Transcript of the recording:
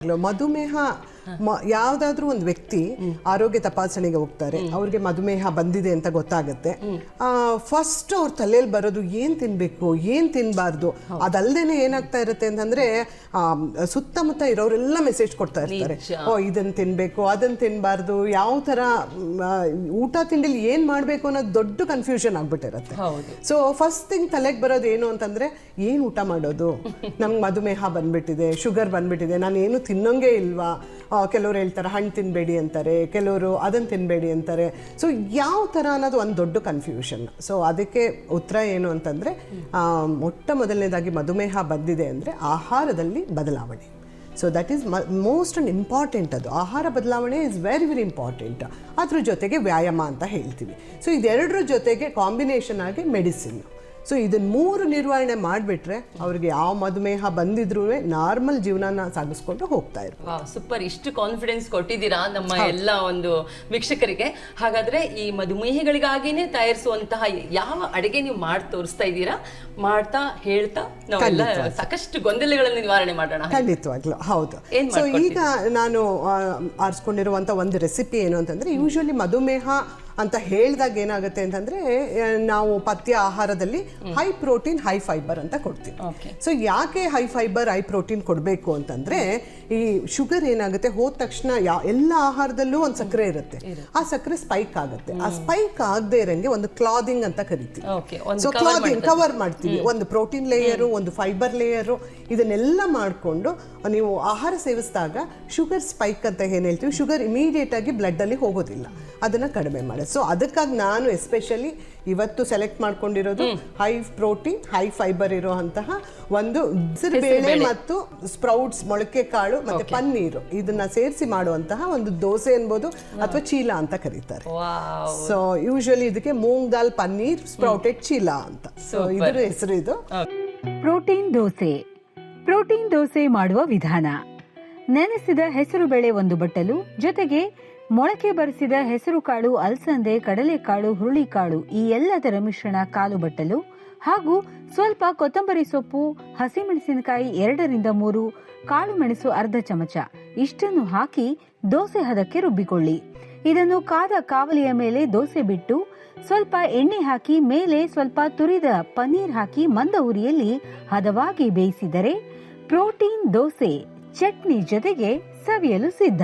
ಮಧುಮೇಹ ಯಾವ್ದಾದ್ರೂ ಒಂದು ವ್ಯಕ್ತಿ ಆರೋಗ್ಯ ತಪಾಸಣೆಗೆ ಹೋಗ್ತಾರೆ, ಅವ್ರಿಗೆ ಮಧುಮೇಹ ಬಂದಿದೆ ಅಂತ ಗೊತ್ತಾಗುತ್ತೆ. ಫಸ್ಟ್ ಅವ್ರ ತಲೆಯಲ್ಲಿ ಬರೋದು ಏನ್ ತಿನ್ಬೇಕು ಏನ್ ತಿನ್ಬಾರ್ದು. ಅದಲ್ದೇನೆ ಏನಾಗ್ತಾ ಇರುತ್ತೆ ಅಂತಂದ್ರೆ ಸುತ್ತಮುತ್ತ ಇರೋರೆಲ್ಲ ಮೆಸೇಜ್ ಕೊಡ್ತಾ ಇರ್ತಾರೆ, ಇದನ್ನ ತಿನ್ಬೇಕು ಅದನ್ನ ತಿನ್ಬಾರ್ದು, ಯಾವ ತರ ಊಟ ತಿಂಡಿಲಿ ಏನ್ ಮಾಡ್ಬೇಕು ಅನ್ನೋದು ದೊಡ್ಡ ಕನ್ಫ್ಯೂಷನ್ ಆಗ್ಬಿಟ್ಟಿರುತ್ತೆ. ಸೊ ಫಸ್ಟ್ ಥಿಂಗ್ ತಲೆಗೆ ಬರೋದು ಏನು ಅಂತಂದ್ರೆ ಏನ್ ಊಟ ಮಾಡೋದು, ನಮ್ಗೆ ಮಧುಮೇಹ ಬಂದ್ಬಿಟ್ಟಿದೆ, ಶುಗರ್ ಬಂದ್ಬಿಟ್ಟಿದೆ, ನಾನು ಏನು ತಿನ್ನೋಂಗೆ ಇಲ್ವಾ. ಕೆಲವರು ಹೇಳ್ತಾರೆ ಹಣ್ಣು ತಿನ್ನಬೇಡಿ ಅಂತಾರೆ, ಕೆಲವರು ಅದನ್ನು ತಿನ್ನಬೇಡಿ ಅಂತಾರೆ. ಸೊ ಯಾವ ಥರ ಅನ್ನೋದು ಒಂದು ದೊಡ್ಡ ಕನ್ಫ್ಯೂಷನ್. ಸೊ ಅದಕ್ಕೆ ಉತ್ತರ ಏನು ಅಂತಂದರೆ, ಮೊಟ್ಟ ಮೊದಲನೇದಾಗಿ ಮಧುಮೇಹ ಬಂದಿದೆ ಅಂದರೆ ಆಹಾರದಲ್ಲಿ ಬದಲಾವಣೆ. So that is most and important. ಅದು ಆಹಾರ ಬದಲಾವಣೆ ಇಸ್ ವೆರಿ ವೆರಿ ಇಂಪಾರ್ಟೆಂಟ್. ಅದ್ರ ಜೊತೆಗೆ ವ್ಯಾಯಾಮ ಅಂತ ಹೇಳ್ತೀವಿ. ಸೊ ಇದೆರಡರ ಜೊತೆಗೆ ಕಾಂಬಿನೇಷನ್ ಆಗಿ ಮೆಡಿಸಿನ್. ಸೊ ಇದನ್ನ ಮೂರು ನಿರ್ವಹಣೆ ಮಾಡಿಬಿಟ್ರೆ ಅವ್ರಿಗೆ ಯಾವ ಮಧುಮೇಹ ಬಂದಿದ್ರೂ ನಾರ್ಮಲ್ ಜೀವನ ಸಾಗಿಸ್ಕೊಂಡು ಹೋಗ್ತಾ ಇರ್ತಾರೆ. ಸೂಪರ್, ಇಷ್ಟು ಕಾನ್ಫಿಡೆನ್ಸ್ ಕೊಟ್ಟಿದ್ದೀರಾ ನಮ್ಮ ಎಲ್ಲ ಒಂದು ವೀಕ್ಷಕರಿಗೆ. ಹಾಗಾದ್ರೆ ಈ ಮಧುಮೇಹಿಗಳಿಗಾಗಿನೇ ತಯಾರಿಸುವಂತಹ ಯಾವ ಅಡುಗೆ ನೀವು ಮಾಡಿ ತೋರಿಸ್ತಾ ಇದ್ದೀರಾ? ಮಾಡ್ತಾ ಹೇಳ್ತಾ ನಾವೆಲ್ಲ ಸಾಕಷ್ಟು ಗೊಂದಲಗಳನ್ನು ನಿವಾರಣೆ ಮಾಡೋಣ. ಖಂಡಿತವಾಗ್ಲು ಹೌದು. ಸೊ ಈಗ ನಾನು ಆರಿಸ್ಕೊಂಡಿರುವಂಥ ಒಂದು ರೆಸಿಪಿ ಏನು ಅಂತಂದ್ರೆ, ಯೂಶುವಲಿ ಮಧುಮೇಹ ಅಂತ ಹೇಳಿದಾಗ ಏನಾಗುತ್ತೆ ಅಂತಂದ್ರೆ ನಾವು ಪಥ್ಯ ಆಹಾರದಲ್ಲಿ ಹೈ ಪ್ರೋಟೀನ್ ಹೈ ಫೈಬರ್ ಅಂತ ಕೊಡ್ತೀವಿ. ಸೊ ಯಾಕೆ ಹೈ ಫೈಬರ್ ಹೈ ಪ್ರೋಟೀನ್ ಕೊಡಬೇಕು ಅಂತಂದ್ರೆ, ಈ ಶುಗರ್ ಏನಾಗುತ್ತೆ ಹೋದ ತಕ್ಷಣ ಎಲ್ಲ ಆಹಾರದಲ್ಲೂ ಒಂದು ಸಕ್ಕರೆ ಇರುತ್ತೆ, ಆ ಸಕ್ಕರೆ ಸ್ಪೈಕ್ ಆಗುತ್ತೆ. ಆ ಸ್ಪೈಕ್ ಆಗದೆ ಇರಂಗೆ ಒಂದು ಕ್ಲಾದಿಂಗ್ ಅಂತ ಕರಿತೀವಿ. ಸೊ ಕ್ಲಾದಿಂಗ್ ಕವರ್ ಮಾಡ್ತೀವಿ, ಒಂದು ಪ್ರೋಟೀನ್ ಲೇಯರು ಒಂದು ಫೈಬರ್ ಲೇಯರು, ಇದನ್ನೆಲ್ಲ ಮಾಡಿಕೊಂಡು ನೀವು ಆಹಾರ ಸೇವಿಸಿದಾಗ ಶುಗರ್ ಸ್ಪೈಕ್ ಅಂತ ಏನು ಹೇಳ್ತೀವಿ, ಶುಗರ್ ಇಮಿಡಿಯೇಟ್ ಆಗಿ ಬ್ಲಡ್ ಅಲ್ಲಿ ಹೋಗೋದಿಲ್ಲ, ಅದನ್ನ ಕಡಿಮೆ ಮಾಡಿ. ಸೊ ಅದಕ್ಕಾಗಿ ನಾನು ಎಸ್ಪೆಷಲಿ ಇವತ್ತು ಸೆಲೆಕ್ಟ್ ಮಾಡ್ಕೊಂಡಿರೋದು ಹೈ ಪ್ರೋಟೀನ್ ಹೈ ಫೈಬರ್ ಇರುವಂತಹ ಒಂದು ಬೇಳೆ ಮತ್ತು ಸ್ಪ್ರೌಟ್ಸ್ ಮೊಳಕೆ ಕಾಳು ಮತ್ತೆ ಪನ್ನೀರು ಇದನ್ನ ಸೇರಿಸಿ ಮಾಡುವಂತಹ ಒಂದು ದೋಸೆ ಅನ್ಬೋದು ಅಥವಾ ಚೀಲ ಅಂತ ಕರೀತಾರೆ. ಸೊ ಯೂಶುವಲಿ ಇದಕ್ಕೆ ಮೂಂಗ್ ದಾಲ್ ಪನ್ನೀರ್ ಸ್ಪ್ರೌಟೆಡ್ ಚೀಲ ಅಂತ ಸೊ ಇದರ ಹೆಸರು ಇದು. ಪ್ರೋಟೀನ್ ದೋಸೆ. ಪ್ರೋಟೀನ್ ದೋಸೆ ಮಾಡುವ ವಿಧಾನ: ನೆನೆಸಿದ ಹೆಸರು ಬೇಳೆ 1 ಬಟ್ಟಲು, ಜೊತೆಗೆ ಮೊಳಕೆ ಬರಿಸಿದ ಹೆಸರು ಕಾಳು, ಅಲಸಂದೆ, ಕಡಲೆಕಾಳು, ಹುರುಳಿಕಾಳು ಈ ಎಲ್ಲದರ ಮಿಶ್ರಣ 1/4 ಬಟ್ಟಲು, ಹಾಗೂ ಸ್ವಲ್ಪ ಕೊತ್ತಂಬರಿ ಸೊಪ್ಪು, ಹಸಿಮೆಣಸಿನಕಾಯಿ 2 ರಿಂದ 3, ಕಾಳು ಮೆಣಸು ಅರ್ಧ ಚಮಚ ಇಷ್ಟನ್ನು ಹಾಕಿ ದೋಸೆ ಹದಕ್ಕೆ ರುಬ್ಬಿಕೊಳ್ಳಿ. ಇದನ್ನು ಕಾದ ಕಾವಲಿಯ ಮೇಲೆ ದೋಸೆ ಬಿಟ್ಟು ಸ್ವಲ್ಪ ಎಣ್ಣೆ ಹಾಕಿ ಮೇಲೆ ಸ್ವಲ್ಪ ತುರಿದ ಪನ್ನೀರ್ ಹಾಕಿ ಮಂದ ಉರಿಯಲ್ಲಿ ಹದವಾಗಿ ಬೇಯಿಸಿದರೆ ಪ್ರೋಟೀನ್ ದೋಸೆ ಚಟ್ನಿ ಜೊತೆಗೆ ಸವಿಯಲು ಸಿದ್ಧ.